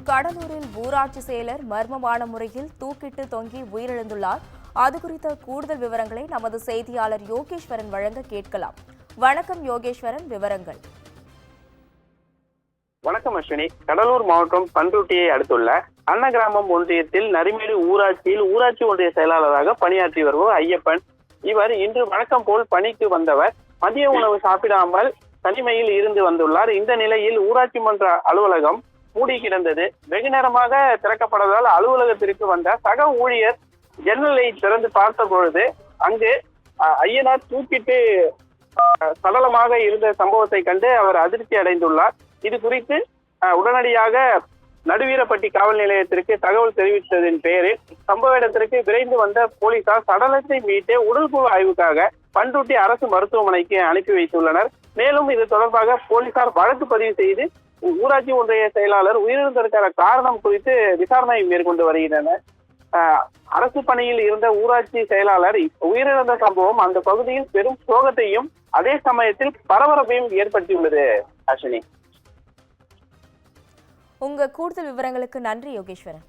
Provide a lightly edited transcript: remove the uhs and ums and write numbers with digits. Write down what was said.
கடலூரில் ஊராட்சி செயலர் மர்மமான முறையில் தூக்கிட்டு தொங்கி உயிரிழந்துள்ளார். அது குறித்த கூடுதல் விவரங்களை நமது செய்தியாளர் யோகேஸ்வரன் வழங்க கேட்கலாம். வணக்கம் யோகேஸ்வரன், விவரங்கள். வணக்கம் அஸ்வினி. கடலூர் மாவட்டம் பண்ருட்டியை அடுத்துள்ள அன்னகிராமம் ஒன்றியத்தில் நரிமேடு ஊராட்சியில் ஊராட்சி ஒன்றிய செயலாளராக பணியாற்றி வருவோர் ஐயப்பன். இவர் இன்று வழக்கம் போல் பணிக்கு வந்தவர் மதிய உணவு சாப்பிடாமல் தனிமையில் இருந்து வந்துள்ளார். இந்த நிலையில் ஊராட்சி மன்ற அலுவலகம் மூடி கிடந்தது. வெகு நேரமாக திறக்கப்பட்டதால் அலுவலகத்திற்கு வந்த சக ஊழியர் ஜன்னலை திறந்து பார்த்த பொழுது அங்கு ஐயனார் தூக்கிட்டு சடலமாக இருந்த சம்பவத்தை கண்டு அவர் அதிர்ச்சி அடைந்துள்ளார். இது குறித்து உடனடியாக நடுவீரப்பட்டி காவல் நிலையத்திற்கு தகவல் தெரிவித்ததின் பேரில் சம்பவ இடத்திற்கு விரைந்து வந்த போலீசார் சடலத்தை மீட்டு உடல்குழு ஆய்வுக்காக பண்ருட்டி அரசு மருத்துவமனைக்கு அனுப்பி வைத்துள்ளனர். மேலும் இது தொடர்பாக போலீசார் வழக்கு பதிவு செய்து ஊராட்சி ஒன்றிய செயலாளர் உயிரிழந்ததற்கான காரணம் குறித்து விசாரணை மேற்கொண்டு வருகின்றனர். அரசு பணியில் இருந்த ஊராட்சி செயலாளர் உயிரிழந்த சம்பவம் அந்த பகுதியில் பெரும் சோகத்தையும் அதே சமயத்தில் பரபரப்பையும் ஏற்படுத்தியுள்ளது. அஸ்வினி, உங்க கூடுதல் விவரங்களுக்கு நன்றி யோகேஸ்வரன்.